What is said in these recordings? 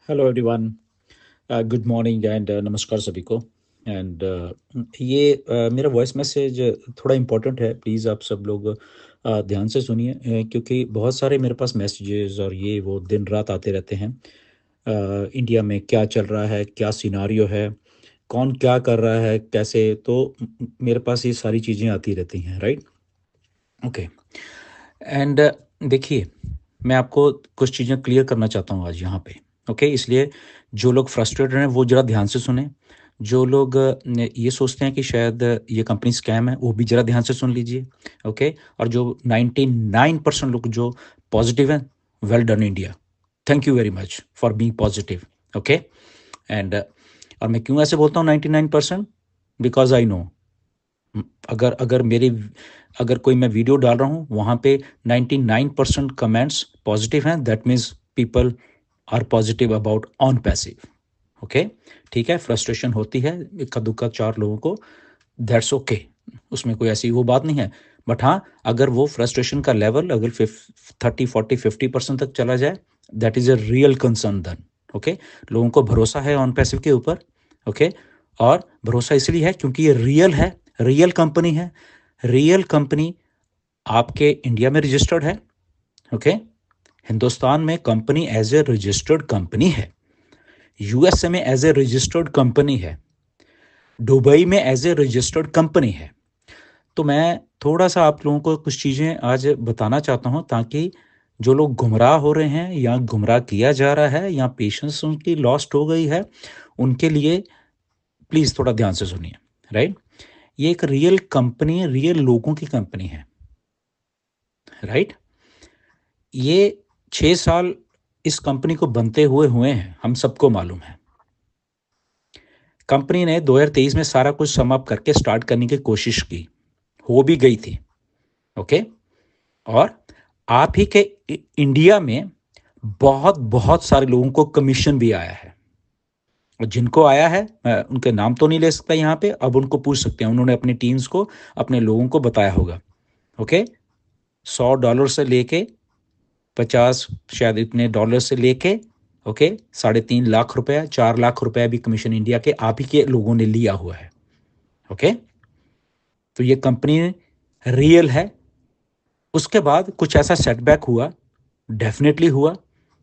Hello everyone, good morning and नमस्कार सभी को। एंड ये मेरा वॉइस मैसेज थोड़ा इम्पोर्टेंट है। प्लीज़ आप सब लोग ध्यान से सुनिए, क्योंकि बहुत सारे मेरे पास मैसेजेस और ये वो दिन रात आते रहते हैं। इंडिया में क्या चल रहा है, क्या सिनारियो है, कौन क्या कर रहा है, कैसे, तो मेरे पास ये सारी चीज़ें आती रहती हैं, राइट। ओके। एंड देखिए, मैं आपको कुछ चीज़ें क्लियर करना चाहता हूँ आज यहाँ पे। ओके, इसलिए जो लोग फ्रस्ट्रेटेड हैं वो ज़रा ध्यान से सुने। जो लोग ये सोचते हैं कि शायद ये कंपनी स्कैम है, वो भी ज़रा ध्यान से सुन लीजिए। ओके। और जो 99% लोग जो पॉजिटिव हैं, well done India, thank you very much for being positive. Okay. And और मैं क्यों ऐसे बोलता हूँ 99%? बिकॉज आई नो, अगर अगर मेरी अगर कोई मैं वीडियो डाल रहा हूँ वहाँ पे 99% कमेंट्स पॉजिटिव हैं, that means people are positive about on passive. Okay, ठीक है। फ्रस्ट्रेशन होती है इक्का दुक्का चार लोगों को, दैट्स ओके, उसमें कोई ऐसी वो बात नहीं है। बट हाँ, अगर वो फ्रस्ट्रेशन का लेवल अगर 30 40 50% तक चला जाए, that is a real concern then. Okay, लोगों को भरोसा है ऑन पैसिव के ऊपर। ओके, और भरोसा इसलिए है क्योंकि ये रियल है, रियल कंपनी है। रियल कंपनी आपके इंडिया में रजिस्टर्ड है। ओके, हिंदुस्तान में company as a registered company है, यूएसए में एज ए रजिस्टर्ड कंपनी है, दुबई में एज ए रजिस्टर्ड कंपनी है। तो मैं थोड़ा सा आप लोगों को कुछ चीज़ें आज बताना चाहता हूँ, ताकि जो लोग गुमराह हो रहे हैं या गुमराह किया जा रहा है या पेशेंस उनकी लॉस्ट हो गई है, उनके लिए प्लीज़ थोड़ा ध्यान से सुनिए, राइट। ये एक रियल कंपनी, रियल लोगों की कंपनी है, राइट। ये 6 साल इस कंपनी को बनते हुए हुए हैं, हम सबको मालूम है। कंपनी ने 2023 में सारा कुछ समाप्त करके स्टार्ट करने की कोशिश की, हो भी गई थी। ओके, और आप ही के इंडिया में बहुत बहुत सारे लोगों को कमीशन भी आया है। और जिनको आया है, मैं उनके नाम तो नहीं ले सकता यहाँ पे, अब उनको पूछ सकते हैं, उन्होंने अपनी टीम्स को, अपने लोगों को बताया होगा। ओके, $100 से लेके 50 शायद इतने डॉलर से लेके, ओके, 3.5 लाख रुपया, 4 लाख रुपया भी कमीशन इंडिया के आप ही के लोगों ने लिया हुआ है। ओके, तो ये कंपनी रियल है। उसके बाद कुछ ऐसा सेटबैक हुआ, डेफिनेटली हुआ।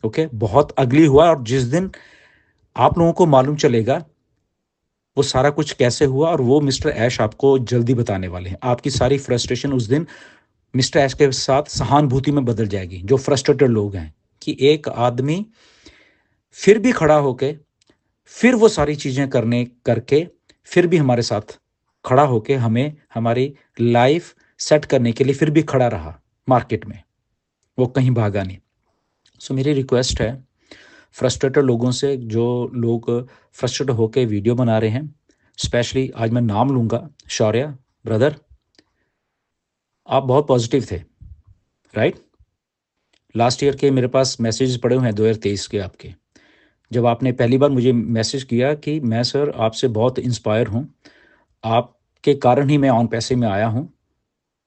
ओके, बहुत अगली हुआ, और जिस दिन आप लोगों को मालूम चलेगा वो सारा कुछ कैसे हुआ, और वो मिस्टर ऐश आपको जल्दी बताने वाले हैं। आपकी सारी फ्रस्ट्रेशन उस दिन मिस्टर ऐश के साथ सहानुभूति में बदल जाएगी। जो फ्रस्ट्रेटेड लोग हैं कि एक आदमी फिर भी खड़ा होके, फिर वो सारी चीज़ें करने करके, फिर भी हमारे साथ खड़ा होके हमें हमारी लाइफ सेट करने के लिए फिर भी खड़ा रहा मार्केट में, वो कहीं भागा नहीं। सो मेरी रिक्वेस्ट है फ्रस्ट्रेटेड लोगों से, जो लोग फ्रस्ट्रेटेड होके वीडियो बना रहे हैं, स्पेशली आज मैं नाम लूँगा, शौर्य ब्रदर, आप बहुत पॉजिटिव थे, राइट। लास्ट ईयर के मेरे पास मैसेज पड़े हुए हैं 2023 के आपके, जब आपने पहली बार मुझे मैसेज किया कि मैं सर आपसे बहुत इंस्पायर हूँ, आपके कारण ही मैं ऑन पैसिव में आया हूँ।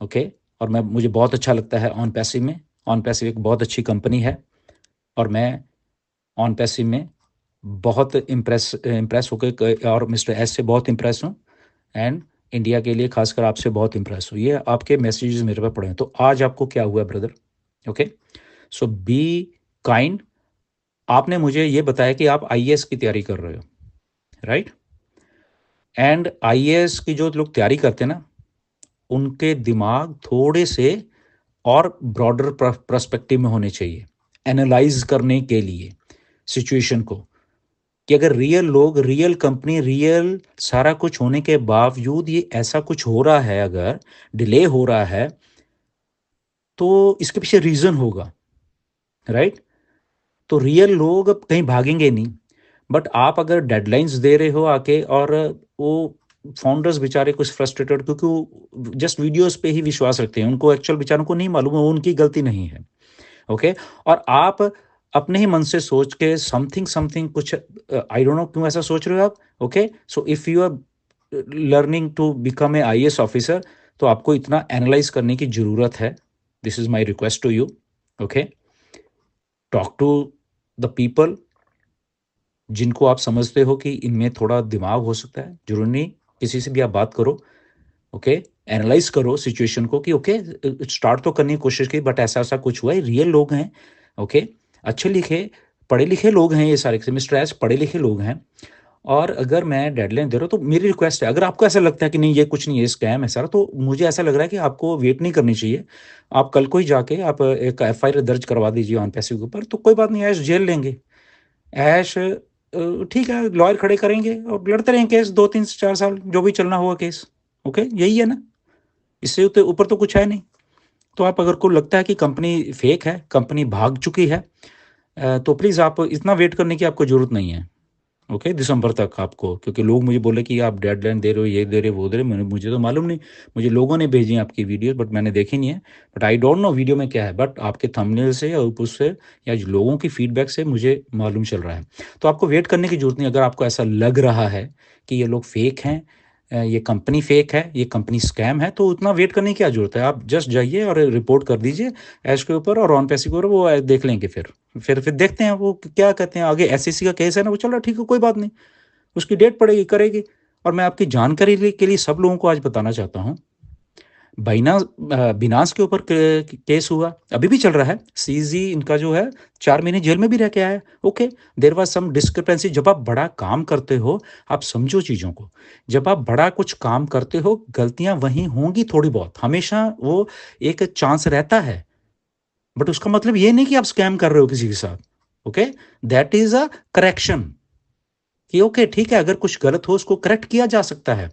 ओके, और मैं मुझे बहुत अच्छा लगता है ऑन पैसिव में। ऑन पैसिव एक बहुत अच्छी कंपनी है, और मैं ऑन पैसिव में बहुत इम्प्रेस इम्प्रेस होकर और मिस्टर एस से बहुत इम्प्रेस हूँ, एंड इंडिया के लिए खासकर आपसे बहुत इम्प्रेस हूँ। ये आपके मैसेजेस मेरे पे पड़े हैं। तो आज आपको क्या हुआ brother? Okay, so be kind. आपने मुझे ये बताया कि आप आईएएस की तैयारी कर रहे हो, राइट। एंड आईएएस की जो लोग तैयारी करते हैं ना, उनके दिमाग थोड़े से और ब्रॉडर पर्सपेक्टिव में होने चाहिए, एनालाइज करने के लिए सिचुएशन को, कि अगर रियल लोग, रियल कंपनी, रियल सारा कुछ होने के बावजूद ये ऐसा कुछ हो रहा है, अगर डिले हो रहा है, तो इसके पीछे रीजन होगा, राइट। तो रियल लोग अब कहीं भागेंगे नहीं। बट आप अगर डेडलाइंस दे रहे हो आके, और वो फाउंडर्स बेचारे कुछ फ्रस्ट्रेटेड, क्योंकि वो जस्ट वीडियोस पे ही विश्वास रखते हैं, उनको एक्चुअल बेचारों को नहीं मालूम है, वो उनकी गलती नहीं है। ओके, और आप अपने ही मन से सोच के समथिंग समथिंग कुछ, आई डोंट नो क्यों ऐसा सोच रहे हो आप। Okay, so if you are learning to become a IAS officer, तो आपको इतना एनालाइज करने की जरूरत है। This is my request to you. Okay, talk to the people, जिनको आप समझते हो कि इनमें थोड़ा दिमाग हो सकता है, जरूरी नहीं, किसी से भी आप बात करो, ओके, एनालाइज करो सिचुएशन को कि ओके, स्टार्ट तो करने की कोशिश की बट ऐसा ऐसा कुछ हुआ है, रियल लोग हैं, ओके, अच्छे लिखे पढ़े लिखे लोग हैं, ये सारे मिस्टर एस पढ़े लिखे लोग हैं। और अगर मैं डेडलाइन दे रहा हूँ तो मेरी रिक्वेस्ट है, अगर आपको ऐसा लगता है कि नहीं ये कुछ नहीं है, स्कैम है सारा, तो मुझे ऐसा लग रहा है कि आपको वेट नहीं करनी चाहिए, आप कल को ही जाके आप एक एफआईआर दर्ज करवा दीजिए ऑन पैसे के ऊपर, तो कोई बात नहीं, ऐश जेल लेंगे, ऐश ठीक है, लॉयर खड़े करेंगे और लड़ते रहेंगे केस 2 3 4 साल, जो भी चलना होगा केस, ओके, यही है ना, इससे ऊपर तो कुछ है नहीं। तो आप अगर को लगता है कि कंपनी फेक है, कंपनी भाग चुकी है, तो प्लीज़ आप इतना वेट करने की आपको ज़रूरत नहीं है, ओके, दिसंबर तक आपको, क्योंकि लोग मुझे बोले कि आप डेडलाइन दे रहे हो, ये दे रहे हो, वो दे रहे हो, मुझे तो मालूम नहीं, मुझे लोगों ने भेजी हैं आपकी वीडियो बट मैंने देखी नहीं है, but I don't know video में क्या है, बट आपके थंबनेल से या उससे या लोगों की फीडबैक से मुझे मालूम चल रहा है। तो आपको वेट करने की जरूरत नहीं, अगर आपको ऐसा लग रहा है कि ये लोग फेक हैं, ये कंपनी फेक है, ये कंपनी स्कैम है, तो उतना वेट करने की क्या जरूरत है, आप जस्ट जाइए और रिपोर्ट कर दीजिए ऐश के ऊपर और ऑन पैसे के ऊपर, वो देख लेंगे, फिर देखते हैं वो क्या कहते हैं आगे। एसईसी का केस है ना, वो चल रहा, ठीक है, कोई बात नहीं, उसकी डेट पड़ेगी, करेगी। और मैं आपकी जानकारी के लिए सब लोगों को आज बताना चाहता हूँ, बिनास के ऊपर केस हुआ, अभी भी चल रहा है, सीजी इनका जो है 4 महीने जेल में भी रह के आया है, okay, there was some discrepancy. जब आप बड़ा काम करते हो, आप समझो चीज़ों को, जब आप बड़ा कुछ काम करते हो, गलतियां वहीं होंगी थोड़ी बहुत, हमेशा वो एक चांस रहता है, बट उसका मतलब ये नहीं कि आप स्कैम कर रहे हो किसी के साथ, okay, that is a correction, कि ओके ठीक है, अगर कुछ गलत हो उसको करेक्ट किया जा सकता है।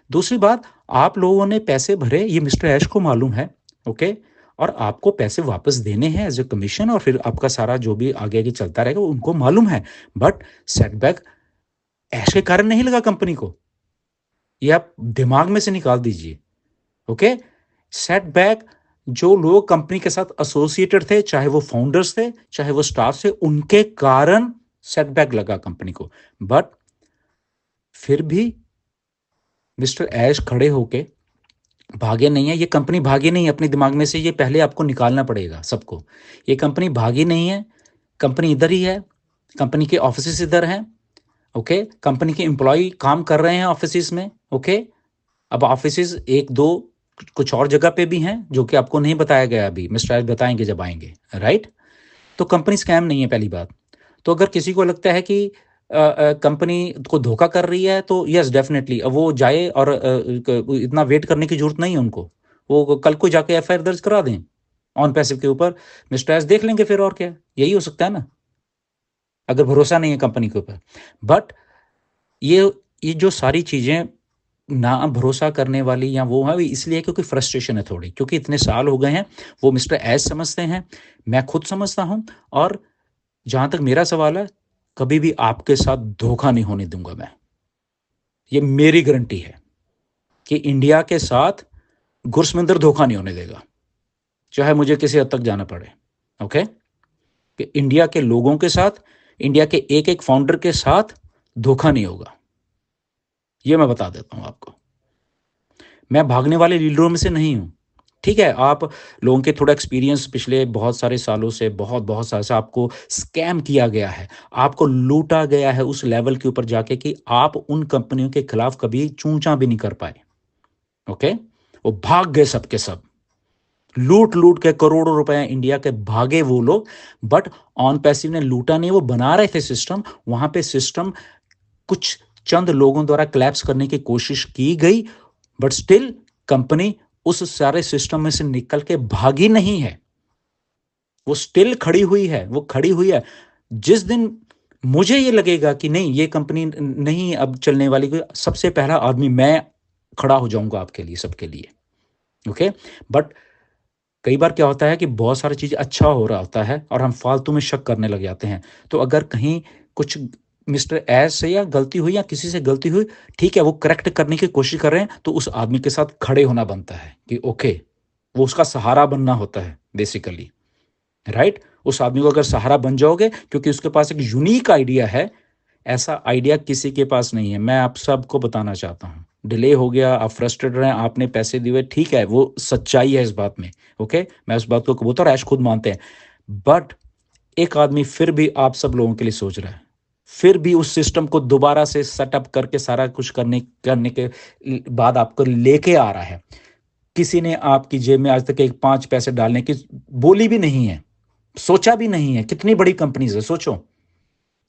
दूसरी बात, आप लोगों ने पैसे भरे, ये मिस्टर ऐश को मालूम है, ओके, और आपको पैसे वापस देने हैं एज ए कमीशन, और फिर आपका सारा जो भी आगे आगे चलता रहेगा उनको मालूम है, बट सेटबैक ऐश के कारण नहीं लगा कंपनी को, ये आप दिमाग में से निकाल दीजिए, ओके। सेटबैक जो लोग कंपनी के साथ एसोसिएटेड थे, चाहे वो फाउंडर्स थे, चाहे वो स्टाफ थे, उनके कारण सेटबैक लगा कंपनी को, बट फिर भी मिस्टर ऐश खड़े होके भागे नहीं है, ये कंपनी भागी नहीं है, अपने दिमाग में से ये पहले आपको निकालना पड़ेगा सबको, ये कंपनी भागी नहीं है, कंपनी इधर ही है, कंपनी के ऑफिस इधर हैं, ओके, कंपनी के एम्प्लॉय काम कर रहे हैं ऑफिस में, ओके। अब ऑफिस एक दो कुछ और जगह पे भी हैं जो कि आपको नहीं बताया गया, अभी मिस्टर ऐश बताएंगे जब आएंगे, राइट। तो कंपनी स्कैम नहीं है, पहली बात। तो अगर किसी को लगता है कि कंपनी को धोखा कर रही है, तो यस डेफिनेटली वो जाए, और इतना वेट करने की जरूरत नहीं है उनको, वो कल को जाके एफआईआर दर्ज करा दें ऑन पैसिव के ऊपर, मिस्टर एस देख लेंगे फिर, और क्या, यही हो सकता है ना, अगर भरोसा नहीं है कंपनी के ऊपर। बट ये जो सारी चीज़ें ना भरोसा करने वाली या वो है, इसलिए क्योंकि फ्रस्ट्रेशन है थोड़ी, क्योंकि इतने साल हो गए हैं, वो मिस्टर एस समझते हैं, मैं खुद समझता हूँ, और जहां तक मेरा सवाल है, कभी भी आपके साथ धोखा नहीं होने दूंगा मैं, ये मेरी गारंटी है कि इंडिया के साथ गुरसमिंदर धोखा नहीं होने देगा, चाहे मुझे किसी हद तक जाना पड़े, ओके, कि इंडिया के लोगों के साथ, इंडिया के एक एक फाउंडर के साथ धोखा नहीं होगा, ये मैं बता देता हूं आपको। मैं भागने वाले लीडरों में से नहीं हूं, ठीक है, आप लोगों के थोड़ा एक्सपीरियंस पिछले बहुत सारे सालों से, बहुत बहुत साल से आपको स्कैम किया गया है, आपको लूटा गया है उस लेवल के ऊपर जाके कि आप उन कंपनियों के खिलाफ कभी चूंचा भी नहीं कर पाए, ओके, वो भाग गए सबके सब, लूट लूट के करोड़ों रुपए इंडिया के भागे वो लोग, बट ऑन पैसिव ने लूटा नहीं, वो बना रहे थे सिस्टम, वहां पे सिस्टम कुछ चंद लोगों द्वारा क्लैप्स करने की कोशिश की गई, बट स्टिल कंपनी उस सारे सिस्टम में से निकल के भागी नहीं है, वो स्टिल खड़ी हुई है, वो खड़ी हुई है। जिस दिन मुझे ये लगेगा कि नहीं ये कंपनी नहीं अब चलने वाली, सबसे पहला आदमी मैं खड़ा हो जाऊंगा आपके लिए, सबके लिए, ओके। बट कई बार क्या होता है कि बहुत सारी चीज अच्छा हो रहा होता है और हम फालतू में शक करने लग जाते हैं, तो अगर कहीं कुछ मिस्टर एस से या गलती हुई या किसी से गलती हुई, ठीक है, वो करेक्ट करने की कोशिश कर रहे हैं, तो उस आदमी के साथ खड़े होना बनता है कि ओके, वो उसका सहारा बनना होता है बेसिकली, राइट। उस आदमी को अगर सहारा बन जाओगे, क्योंकि उसके पास एक यूनिक आइडिया है, ऐसा आइडिया किसी के पास नहीं है, मैं आप सबको बताना चाहता हूं। डिले हो गया, आप फ्रस्ट्रेट रहे, आपने पैसे दिए, ठीक है, वो सच्चाई है इस बात में, ओके, मैं उस बात को कबूतर ऐश खुद मानते हैं, बट एक आदमी फिर भी आप सब लोगों के लिए सोच रहा है, फिर भी उस सिस्टम को दोबारा से सेटअप करके सारा कुछ करने करने के बाद आपको लेके आ रहा है। किसी ने आपकी जेब में आज तक एक 5 पैसे डालने की बोली भी नहीं है, सोचा भी नहीं है। कितनी बड़ी कंपनीज है, सोचो।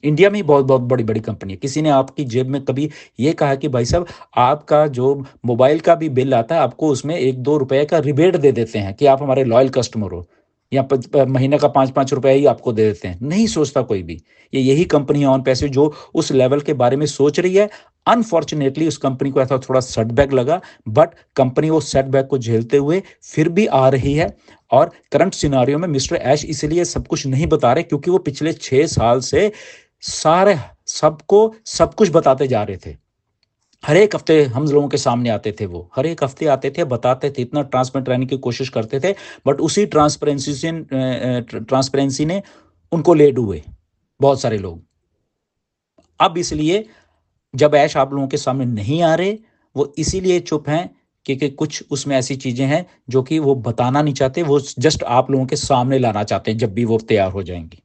इंडिया में ही बहुत बहुत बड़ी बड़ी कंपनी है। किसी ने आपकी जेब में कभी ये कहा कि भाई साहब, आपका जो मोबाइल का भी बिल आता है, आपको उसमें 1-2 रुपए का रिबेट दे देते हैं कि आप हमारे लॉयल कस्टमर हो, या महीने का 5-5 रुपए ही आपको दे देते हैं? नहीं सोचता कोई भी। ये यही कंपनी ऑन पैसे जो उस लेवल के बारे में सोच रही है। अनफॉर्चुनेटली उस कंपनी को ऐसा थोड़ा सेटबैक लगा, बट कंपनी वो सेटबैक को झेलते हुए फिर भी आ रही है। और करंट सिनारियो में मिस्टर ऐश इसलिए सब कुछ नहीं बता रहे क्योंकि वो पिछले 6 साल से सारे सबको सब कुछ बताते जा रहे थे। हर एक हफ्ते हम लोगों के सामने आते थे, वो हर एक हफ्ते आते थे, बताते थे, इतना ट्रांसपेरेंट रहने की कोशिश करते थे। बट उसी ट्रांसपेरेंसी ने उनको ले डूबे बहुत सारे लोग। अब इसलिए जब ऐश आप लोगों के सामने नहीं आ रहे, वो इसीलिए चुप हैं क्योंकि कुछ उसमें ऐसी चीजें हैं जो कि वो बताना नहीं चाहते, वो जस्ट आप लोगों के सामने लाना चाहते हैं जब भी वो तैयार हो जाएंगी।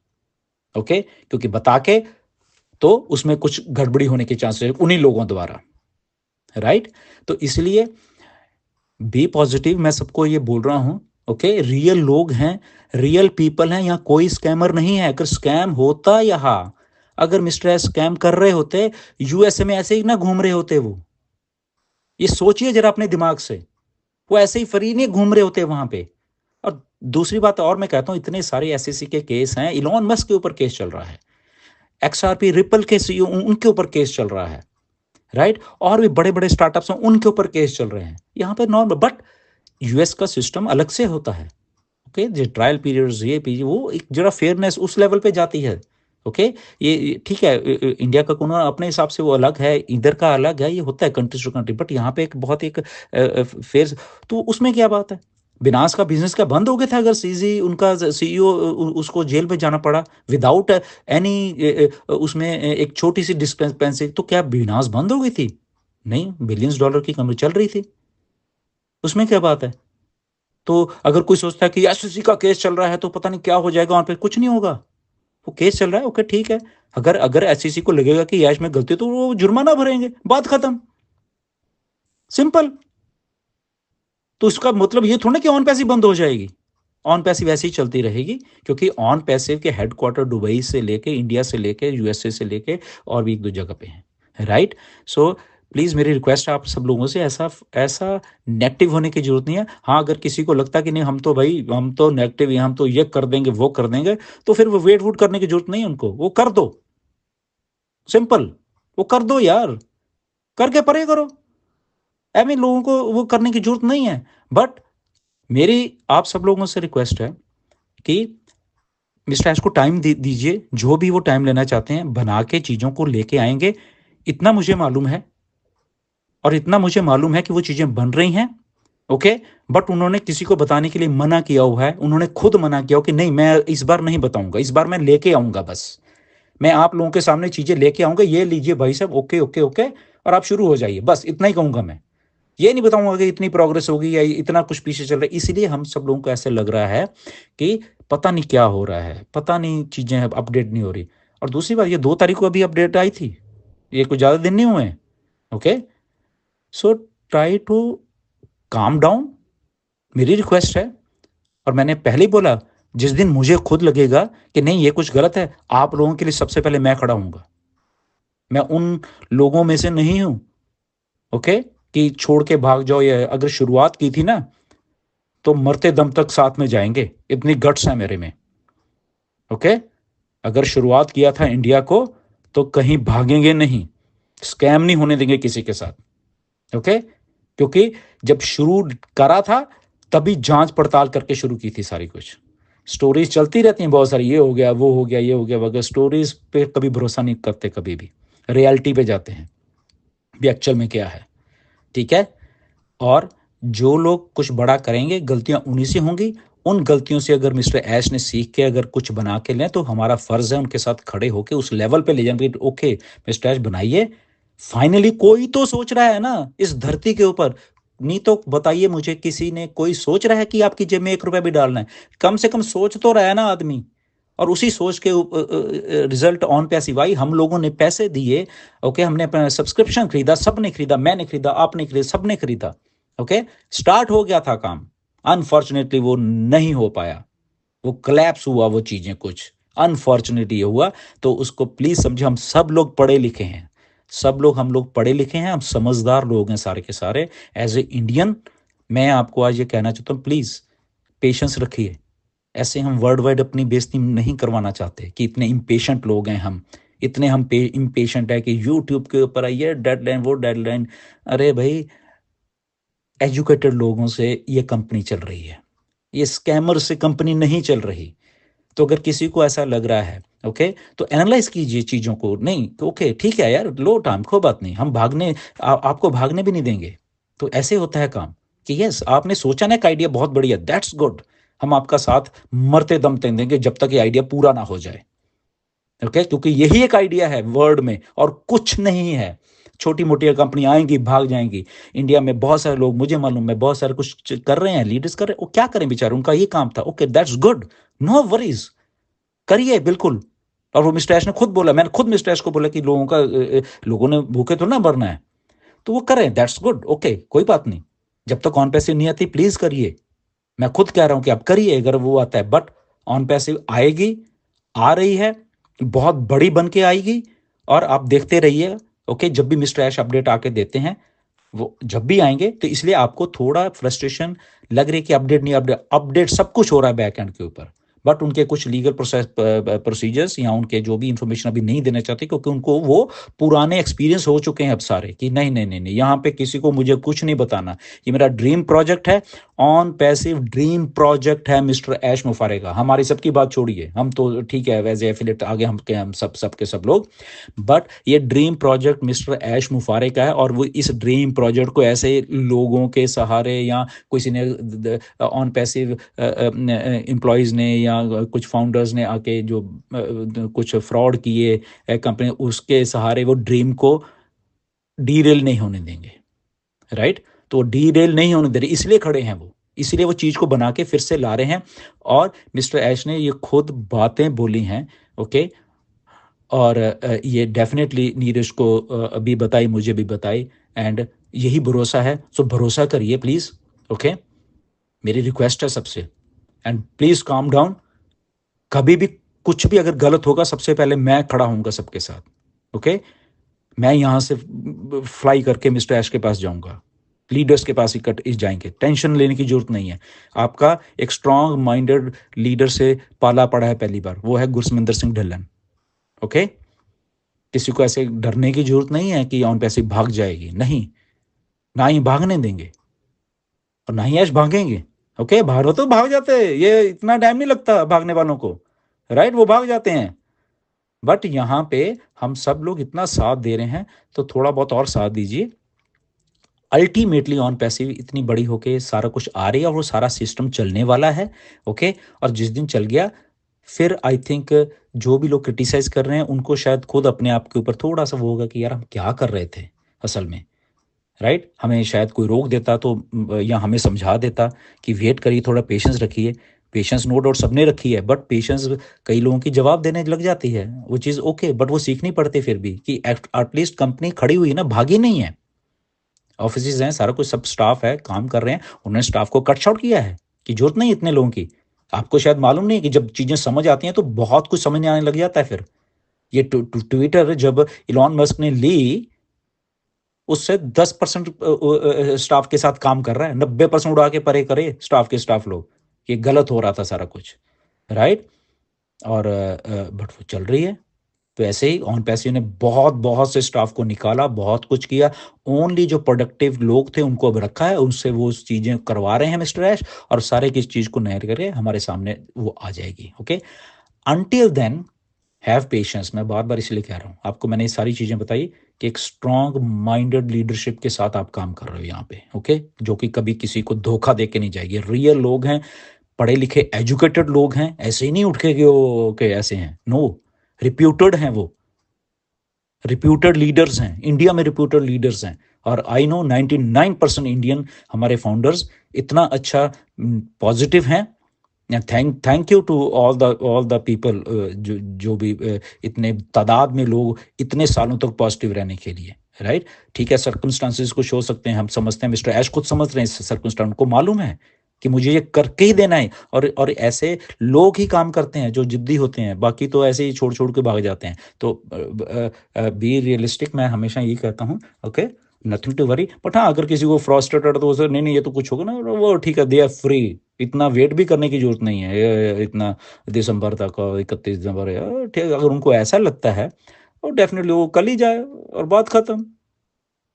ओके, क्योंकि बता के तो उसमें कुछ गड़बड़ी होने के चांसेस उन्हीं लोगों द्वारा, राइट? तो इसलिए बी पॉजिटिव, मैं सबको ये बोल रहा हूं। ओके, रियल लोग हैं, रियल पीपल हैं, यहाँ कोई स्कैमर नहीं है। अगर स्कैम होता, यहाँ अगर मिस्टर एस स्कैम कर रहे होते, यूएसए में ऐसे ही ना घूम रहे होते वो। ये सोचिए जरा अपने दिमाग से, वो ऐसे ही फ्री नहीं घूम रहे होते वहां पे। और दूसरी बात और मैं कहता हूं, इतने सारे एसईसी के केस हैं, इलॉन मस्क के ऊपर केस चल रहा है, एक्सआरपी रिपल के सीईओ उनके ऊपर केस चल रहा है, राइट? और भी बड़े बड़े स्टार्टअप्स हैं, उनके ऊपर केस चल रहे हैं। यहाँ पे नॉर्मल, बट यूएस का सिस्टम अलग से होता है। ओके, जो ट्रायल पीरियड्स, ये पीरियड, वो एक जरा फेयरनेस उस लेवल पे जाती है। ओके, ये ठीक है, इंडिया का कानून अपने हिसाब से वो अलग है, इधर का अलग है, ये होता है कंट्री टू कंट्री। बट यहाँ पे एक बहुत एक फेयर, तो उसमें क्या बात है? बिनास का बिजनेस क्या बंद हो गया था अगर सीजी उनका सीईओ उसको जेल में जाना पड़ा विदाउट एनी, उसमें एक छोटी सी डिस्पेंसेंसी, तो क्या बिनास बंद हो गई थी? नहीं, बिलियंस डॉलर की कंपनी चल रही थी, उसमें क्या बात है? तो अगर कोई सोचता है कि एसएससी का केस चल रहा है तो पता नहीं क्या हो जाएगा वहां पे, कुछ नहीं होगा। वो केस चल रहा है, ओके ठीक है। अगर अगर एसईसी को लगेगा कि यश में गलती, तो वो जुर्माना भरेंगे, बात खत्म, सिंपल। तो इसका मतलब ये थोड़ा कि ऑन पैसिव बंद हो जाएगी। ऑन पैसिव वैसे ही चलती रहेगी, क्योंकि ऑन पैसिव के हेडक्वार्टर दुबई से लेके, इंडिया से लेके, यूएसए से लेके और भी 1-2 जगह पे हैं, राइट? सो प्लीज़ मेरी रिक्वेस्ट है आप सब लोगों से, ऐसा ऐसा नेगेटिव होने की जरूरत नहीं है। हाँ, अगर किसी को लगता है कि नहीं हम तो भाई, हम तो नेगेटिव हैं, हम तो ये कर देंगे वो कर देंगे, तो फिर वो वेट वूट करने की जरूरत नहीं है उनको, वो कर दो, सिंपल। वो कर दो यार, करके परे करो। आई मीन, लोगों को वो करने की जरूरत नहीं है। बट मेरी आप सब लोगों से रिक्वेस्ट है कि मिस्टर एस को टाइम दीजिए, जो भी वो टाइम लेना चाहते हैं, बना के चीज़ों को लेके आएंगे। इतना मुझे मालूम है, और इतना मुझे मालूम है कि वो चीज़ें बन रही हैं। ओके, बट उन्होंने किसी को बताने के लिए मना किया हुआ है, उन्होंने खुद मना किया हो कि नहीं, मैं इस बार नहीं बताऊंगा, इस बार मैं लेके आऊंगा, बस मैं आप लोगों के सामने चीज़ें लेके आऊंगा, ये लीजिए भाई साहब, ओके ओके ओके, और आप शुरू हो जाइए, बस इतना ही कहूंगा मैं। ये नहीं बताऊंगा कि इतनी प्रोग्रेस होगी या इतना कुछ पीछे चल रहा है। इसलिए हम सब लोगों को ऐसे लग रहा है कि पता नहीं क्या हो रहा है, पता नहीं चीजें अपडेट नहीं हो रही। और दूसरी बात, ये 2 तारीख को अभी अपडेट आई थी, ये कुछ ज्यादा दिन नहीं हुए। Okay, so try to calm down, मेरी रिक्वेस्ट है। और मैंने पहले ही बोला, जिस दिन मुझे खुद लगेगा कि नहीं ये कुछ गलत है, आप लोगों के लिए सबसे पहले मैं खड़ा हूंगा। मैं उन लोगों में से नहीं हूं, ओके, कि छोड़ के भाग जाओ। या अगर शुरुआत की थी ना, तो मरते दम तक साथ में जाएंगे, इतनी गट्स है मेरे में। ओके, अगर शुरुआत किया था इंडिया को, तो कहीं भागेंगे नहीं, स्कैम नहीं होने देंगे किसी के साथ। ओके, क्योंकि जब शुरू करा था तभी जांच पड़ताल करके शुरू की थी सारी कुछ। स्टोरीज चलती रहती हैं बहुत सारी, ये हो गया वो हो गया ये हो गया वगैरह, स्टोरीज पे कभी भरोसा नहीं करते, कभी भी रियलिटी पे जाते हैं भी एक्चुअल में क्या है, ठीक है? और जो लोग कुछ बड़ा करेंगे, गलतियां उन्हीं से होंगी। उन गलतियों से अगर मिस्टर ऐश ने सीख के अगर कुछ बना के लें, तो हमारा फर्ज है उनके साथ खड़े होकर उस लेवल पे ले जाएंगे। ओके मिस्टर ऐश, बनाइए, फाइनली कोई तो सोच रहा है ना इस धरती के ऊपर। नहीं तो बताइए मुझे, किसी ने कोई सोच रहा है कि आपकी जेब में 1 रुपया भी डालना है? कम से कम सोच तो रहा है ना आदमी। और उसी सोच के रिजल्ट ऑन पैसिव आई। हम लोगों ने पैसे दिए, ओके, हमने अपना सब्सक्रिप्शन खरीदा, सबने खरीदा, मैंने खरीदा, आपने खरीदा, सबने खरीदा, ओके, स्टार्ट हो गया था काम। अनफॉर्चुनेटली वो नहीं हो पाया, वो क्लैप्स हुआ, वो चीजें कुछ अनफॉर्चुनेटली हुआ। तो उसको प्लीज समझे, हम सब लोग पढ़े लिखे हैं, सब लोग हम लोग पढ़े लिखे हैं, हम समझदार लोग हैं सारे के सारे। एज ए इंडियन मैं आपको आज ये कहना चाहता हूँ, प्लीज पेशेंस रखिए। ऐसे हम वर्ल्ड वाइड अपनी बेइज्जती नहीं करवाना चाहते कि इतने इम्पेशेंट लोग हैं हम, इतने हम इम्पेशेंट है कि यूट्यूब के ऊपर आइए डेडलाइन वो डेडलाइन। अरे भाई, एजुकेटेड लोगों से ये कंपनी चल रही है, ये स्कैमर से कंपनी नहीं चल रही। तो अगर किसी को ऐसा लग रहा है, ओके, तो एनालाइज कीजिए चीज़ों को। नहीं तो ओके ठीक है यार, लो टाइम, कोई बात नहीं, हम भागने आपको भागने भी नहीं देंगे। तो ऐसे होता है काम कि यस, आपने सोचा ना एक आइडिया बहुत बढ़िया, दैट्स गुड, हम आपका साथ मरते दम तक देंगे जब तक ये आइडिया पूरा ना हो जाए, ओके, क्योंकि यही एक आइडिया है वर्ल्ड में और कुछ नहीं है। छोटी मोटी कंपनी आएंगी, भाग जाएंगी। इंडिया में बहुत सारे लोग, मुझे मालूम है, बहुत सारे कुछ कर रहे हैं, लीडर्स कर रहे हैं, वो क्या करें बेचारे, उनका ये काम था, okay that's good, no worries, करिए बिल्कुल। और वो मिस्टर ऐश ने खुद बोला, मैंने खुद मिस्टर ऐश को बोला कि लोगों ने भूखे तो ना मरना है, तो वो करें, दैट्स गुड, ओके, कोई बात नहीं। जब तक ऑन पैसिव नहीं आती प्लीज करिए, मैं खुद कह रहा हूं कि आप करिए अगर वो आता है। बट ऑन पैसिव आएगी, आ रही है, बहुत बड़ी बन के आएगी, और आप देखते रहिए, ओके। जब भी मिस्टर ऐश अपडेट आके देते हैं, वो जब भी आएंगे, तो इसलिए आपको थोड़ा फ्रस्ट्रेशन लग रही है कि अपडेट नहीं, अपडेट अपडेट सब कुछ हो रहा है बैक एंड के ऊपर, बट उनके कुछ लीगल प्रोसीजर्स या उनके जो भी इंफॉर्मेशन अभी नहीं देना चाहते, क्योंकि उनको वो पुराने एक्सपीरियंस हो चुके हैं अब सारे, कि नहीं नहीं नहीं नहीं, यहाँ पे किसी को मुझे कुछ नहीं बताना, ये मेरा ड्रीम प्रोजेक्ट है, ऑन पैसिव ड्रीम प्रोजेक्ट है मिस्टर ऐश मुफारे का। हमारी सबकी बात छोड़िए, हम तो ठीक है वैसे एफिलेट आगे हम सब लोग, बट ये ड्रीम प्रोजेक्ट मिस्टर ऐश मुफारे का है, और वो इस ड्रीम प्रोजेक्ट को ऐसे लोगों के सहारे या किसी ने ऑन पैसिव एम्प्लॉयज़ ने या कुछ फाउंडर्स ने आके जो कुछ फ्रॉड किए कंपनी, उसके सहारे वो ड्रीम को डीरेल नहीं होने देंगे, राइट। तो डीरेल नहीं होने दे रहे, इसलिए खड़े हैं वो, इसलिए वो चीज़ को बना के फिर से ला रहे हैं। और मिस्टर ऐश ने ये खुद बातें बोली हैं, ओके, और ये डेफिनेटली नीरज को अभी बताई, मुझे भी बताई, एंड यही भरोसा है। सो भरोसा करिए प्लीज़, ओके, मेरी रिक्वेस्ट है सबसे, एंड प्लीज़ काम डाउन। कभी भी कुछ भी अगर गलत होगा, सबसे पहले मैं खड़ा होऊंगा सबके साथ, ओके। मैं यहाँ से फ्लाई करके मिस्टर ऐश के पास जाऊंगा, लीडर्स के पास ही जाएंगे, टेंशन लेने की जरूरत नहीं है। आपका एक स्ट्रांग माइंडेड लीडर से पाला पड़ा है पहली बार, वो है गुरसमिंदर सिंह ढिल्लन, ओके। किसी को ऐसे डरने की जरूरत नहीं है कि ऑन पैसे भाग जाएगी, नहीं, ना ही भागने देंगे और ना ही ऐश भागेंगे, ओके। भागो तो भाग जाते हैं, ये इतना टाइम नहीं लगता भागने वालों को, राइट, वो भाग जाते हैं। बट यहाँ पे हम सब लोग इतना साथ दे रहे हैं, तो थोड़ा बहुत और साथ दीजिए। अल्टीमेटली ऑन पैसिव इतनी बड़ी होके सारा कुछ आ रही है, और वो सारा सिस्टम चलने वाला है, ओके। और जिस दिन चल गया, फिर आई थिंक जो भी लोग क्रिटिसाइज कर रहे हैं, उनको शायद खुद अपने आप के ऊपर थोड़ा सा वो होगा कि यार हम क्या कर रहे थे असल में, राइट। हमें शायद कोई रोक देता तो, या हमें समझा देता कि वेट करिए, थोड़ा पेशेंस रखिए। पेशेंस नो डाउट सबने रखी है, बट पेशेंस कई लोगों की जवाब देने लग जाती है, वो चीज़ ओके, बट वो सीखनी पड़ती फिर भी कि एटलीस्ट कंपनी खड़ी हुई है ना, भागी नहीं है। ऑफिस हैं, सारा कुछ सब स्टाफ है, काम कर रहे हैं, उन्होंने स्टाफ को कट शॉर्ट किया है कि जरूरत नहीं इतने लोगों की। आपको शायद मालूम नहीं कि जब चीज़ें समझ आती हैं तो बहुत कुछ समझ आने लग जाता है। फिर ये ट्विटर जब इलॉन मस्क ने ली, उससे 10% स्टाफ के साथ काम कर रहा है, 90% उड़ा के परे करे स्टाफ लोग, ये गलत हो रहा था सारा कुछ, राइट। और बट वो चल रही है। तो ऐसे ही ऑन पैसिव ने बहुत बहुत से स्टाफ को निकाला, बहुत कुछ किया, ओनली जो प्रोडक्टिव लोग थे उनको अब रखा है, उनसे वो चीज़ें करवा रहे हैं मिस्टर ऐश, और सारे किस चीज़ को नहर करके हमारे सामने वो आ जाएगी, okay. Until then have patience. मैं बार बार इसलिए कह रहा हूँ आपको, मैंने ये सारी चीज़ें बताई कि एक स्ट्रांग माइंडेड लीडरशिप के साथ आप काम कर रहे हो यहाँ पे, ओके, जो कि कभी किसी को धोखा दे के नहीं जाएगी। रियल लोग हैं, पढ़े लिखे एजुकेटेड लोग हैं, ऐसे ही नहीं उठ के कि ऐसे हैं, नो, रिप्यूटेड हैं वो, रिप्यूटेड लीडर्स हैं, इंडिया में रिप्यूटेड लीडर्स हैं। और आई नो 99% इंडियन हमारे फाउंडर्स इतना अच्छा पॉजिटिव हैं, thank you to all the people, जो भी इतने तादाद में लोग इतने सालों तक पॉजिटिव रहने के लिए, राइट। ठीक है, सर्कमस्टांसेस कुछ हो सकते हैं, हम समझते हैं, मिस्टर ऐश खुद समझ रहे हैं सर्कमस्टांस को, मालूम है कि मुझे ये करके ही देना है। और ऐसे लोग ही काम करते हैं जो जिद्दी होते हैं, बाकी तो ऐसे ही छोड़ छोड़ के भाग जाते हैं। तो बी रियलिस्टिक, मैं हमेशा यही कहता हूँ। Okay, nothing to worry. But हाँ, अगर किसी को फ्रस्ट्रेटेड तो उसे नहीं नहीं ये तो कुछ होगा ना, वो ठीक है, दे आर फ्री। इतना वेट भी करने की जरूरत नहीं है, इतना दिसंबर तक और 31 दिसंबर है, ठीक है। अगर उनको ऐसा लगता है और डेफिनेटली वो कल ही जाए और बात खत्म।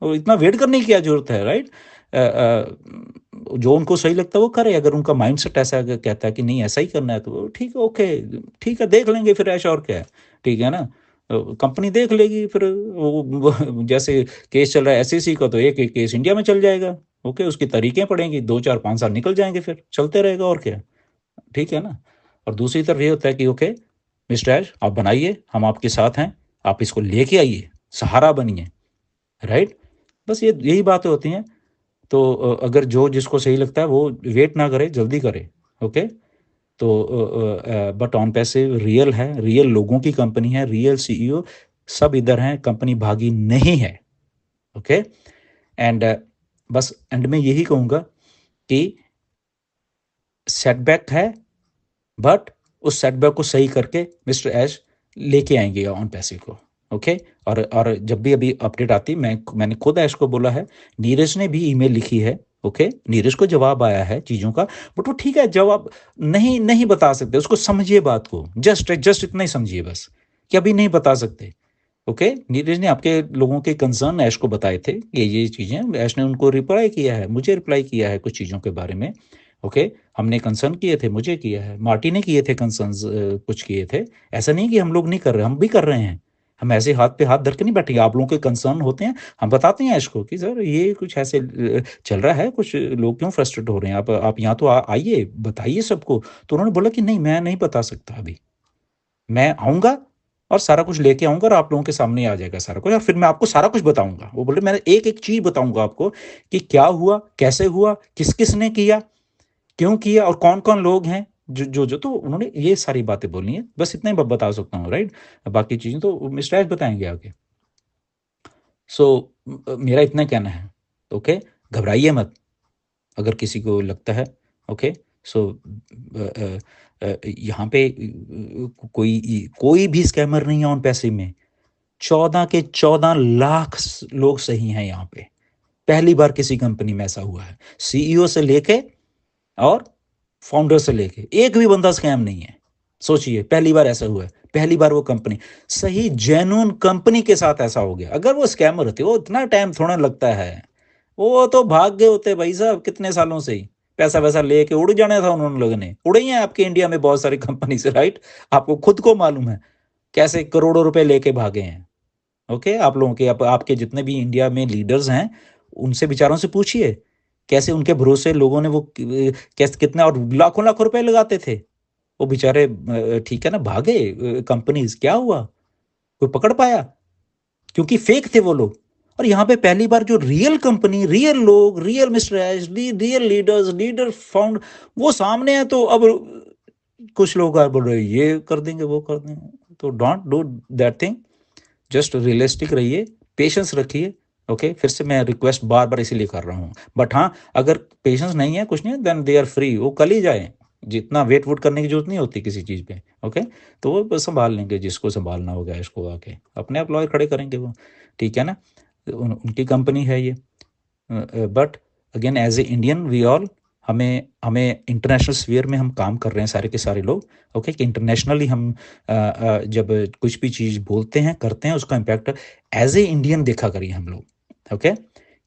और इतना वेट करने की क्या जरूरत है, राइट। जो उनको सही लगता है वो करे। अगर उनका माइंड सेट ऐसा कहता है कि नहीं ऐसा ही करना है, तो ठीक है, ओके, ठीक है, देख लेंगे फिर, ऐसा और क्या है, ठीक है ना। कंपनी देख लेगी फिर। जैसे केस चल रहा है एसईसी का, तो एक एक केस इंडिया में चल जाएगा। ओके, उसकी तरीकें पड़ेंगी, 2 4 5 साल निकल जाएंगे, फिर चलते रहेगा और क्या, ठीक है ना। और दूसरी तरफ ये होता है कि ओके मिस्टर ऐश, आप बनाइए, हम आपके साथ हैं, आप इसको लेके आइए, सहारा बनिए, राइट। बस ये यही बातें होती हैं। तो अगर जो जिसको सही लगता है वो वेट ना करे, जल्दी करे। ओके, तो बट ऑन पैसिव रियल है, रियल लोगों की कंपनी है, रियल सीईओ सब इधर हैं, कंपनी भागी नहीं है। ओके, एंड बस एंड में यही कहूँगा कि सेटबैक है, बट उस सेटबैक को सही करके मिस्टर ऐश लेके आएंगे ऑन पैसिव को। ओके, और जब भी अभी अपडेट आती, मैंने खुद ऐश को बोला है, नीरज ने भी ईमेल लिखी है। ओके, नीरज को जवाब आया है चीज़ों का, बट वो ठीक है, जवाब नहीं नहीं बता सकते, उसको समझिए बात को, जस्ट जस्ट इतना ही समझिए बस, कि अभी नहीं बता सकते। ओके, नीरज ने आपके लोगों के कंसर्न ऐश को बताए थे, ये चीज़ें, ऐश ने उनको रिप्लाई किया है, मुझे रिप्लाई किया है कुछ चीज़ों के बारे में। ओके, हमने कंसर्न किए थे, मुझे किया है, मार्टी ने किए थे कंसर्न्स, कुछ किए थे। ऐसा नहीं कि हम लोग नहीं कर रहे, हम भी कर रहे हैं। हम ऐसे हाथ पे हाथ धर के नहीं बैठेंगे, आप लोगों के कंसर्न होते हैं, हम बताते हैं इसको कि सर ये कुछ ऐसे चल रहा है, कुछ लोग क्यों फ्रस्ट्रेट हो रहे हैं, आप यहाँ तो आइए, बताइए सबको। तो उन्होंने बोला कि नहीं, मैं नहीं बता सकता अभी, मैं आऊँगा और सारा कुछ लेके आऊँगा और आप लोगों के सामने ही आ जाएगा सारा कुछ, और फिर मैं आपको सारा कुछ बताऊँगा। वो बोले मैं एक-एक चीज़ बताऊँगा आपको कि क्या हुआ, कैसे हुआ, किस-किस ने किया, क्यों किया और कौन-कौन लोग हैं जो तो उन्होंने ये सारी बातें बोली हैं। बस इतना ही ब बता सकता हूँ, राइट। बाकी चीज़ें तो मिस्टर ऐश बताएँगे आगे। सो मेरा इतना कहना है, ओके, घबराइए मत अगर किसी को लगता है। ओके, सो यहाँ पे कोई कोई भी स्कैमर नहीं है ऑन पैसिव में। 14 के 14 लाख लोग सही हैं यहाँ पे। पहली बार किसी कंपनी में ऐसा हुआ है, सीईओ से लेके और फाउंडर से लेके एक भी बंदा स्कैम नहीं है। सोचिए, पहली बार ऐसा हुआ है, पहली बार वो कंपनी, सही जेन्युइन कंपनी के साथ ऐसा हो गया। अगर वो स्कैमर होते, वो इतना टाइम थोड़ा लगता है, वो तो भाग गए होते भाई साहब कितने सालों से ही, पैसा वैसा लेके उड़ जाना था उन्होंने, लोगों ने उड़े ही हैं आपके इंडिया में बहुत सारी कंपनी से, राइट। आपको खुद को मालूम है कैसे करोड़ों रुपए लेके भागे हैं। ओके, आप लोगों के आपके जितने भी इंडिया में लीडर्स हैं, उनसे बेचारों से पूछिए कैसे उनके भरोसे लोगों ने वो कैसे कितने और लाखों लाखों रुपए लगाते थे, वो बेचारे ठीक है ना, भागे कंपनीज, क्या हुआ, कोई पकड़ पाया? क्योंकि फेक थे वो लोग। और यहाँ पे पहली बार जो रियल कंपनी, रियल लोग, real mister H, real leaders, leader found, वो सामने है। तो अब कुछ लोग बोल रहे ये कर देंगे, वो कर देंगे, तो don't do that thing. Just realistic रहिए, पेशेंस रखिए। ओके, फिर से मैं रिक्वेस्ट बार बार इसीलिए कर रहा हूँ। बट हाँ, अगर पेशेंस नहीं है, कुछ नहीं है, देन दे आर फ्री, वो कल ही जाए, जितना वेट वुट करने की जरूरत नहीं होती किसी चीज़ पे। ओके, तो वो बस संभाल लेंगे, जिसको संभालना होगा इसको आके अपने आप लॉयर खड़े करेंगे वो, ठीक है ना। उनकी कंपनी है ये। But again as a Indian we all, हमें हमें इंटरनेशनल स्फीयर में हम काम कर रहे हैं सारे के सारे लोग। ओके, कि इंटरनेशनली हम जब कुछ भी चीज़ बोलते हैं करते हैं, उसका इम्पैक्ट एज ए इंडियन देखा करिए हम लोग। ओके,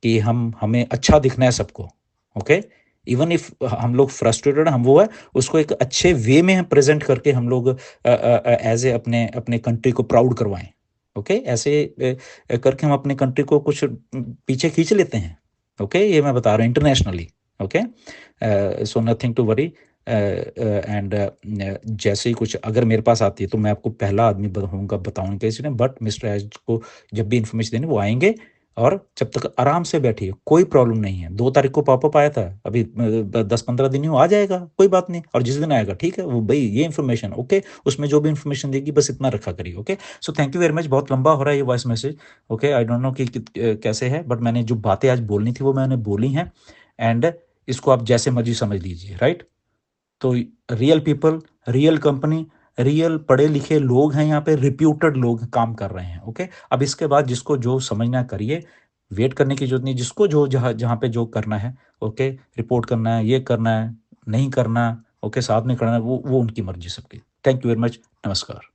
कि हमें अच्छा दिखना है सबको। ओके, इवन इफ हम लोग फ्रस्ट्रेटेड, हम वो है उसको एक अच्छे वे में हम प्रेजेंट करके हम लोग एज ए अपने अपने कंट्री को प्राउड करवाएं। ओके, ऐसे करके हम अपने कंट्री को कुछ पीछे खींच लेते हैं। ओके, ये मैं बता रहा हूँ internationally. Okay, so nothing to worry. And जैसे ही कुछ अगर मेरे पास आती है तो मैं आपको पहला आदमी बताऊंगा इसने। बट मिस्टर एच को जब भी इंफॉर्मेशन देने वो आएंगे, और जब तक आराम से बैठिए, कोई प्रॉब्लम नहीं है। 2 तारीख को पॉपअप आया था, अभी 10-15 दिन ही हुआ, आ जाएगा, कोई बात नहीं। और जिस दिन आएगा ठीक है, वो भई ये इन्फॉर्मेशन ओके, उसमें जो भी इन्फॉर्मेशन देगी बस इतना रखा करिए, okay. So thank you very much. बहुत लंबा हो रहा है ये voice message, okay. I don't know कि कैसे है, बट मैंने जो बातें आज बोलनी थी वो मैंने बोली हैं, एंड इसको आप जैसे मर्ज़ी समझ लीजिए, राइट? तो real people, real company, real पढ़े लिखे लोग हैं यहाँ पे, रिप्यूटेड लोग काम कर रहे हैं, ओके। अब इसके बाद जिसको जो समझना है करिए, वेट करने की जरूरत नहीं। जिसको जो जहाँ जहाँ पे जो करना है, ओके, रिपोर्ट करना है, ये करना है, नहीं करना, ओके, साथ में करना है, वो उनकी मर्जी सबकी। Thank you very much. नमस्कार।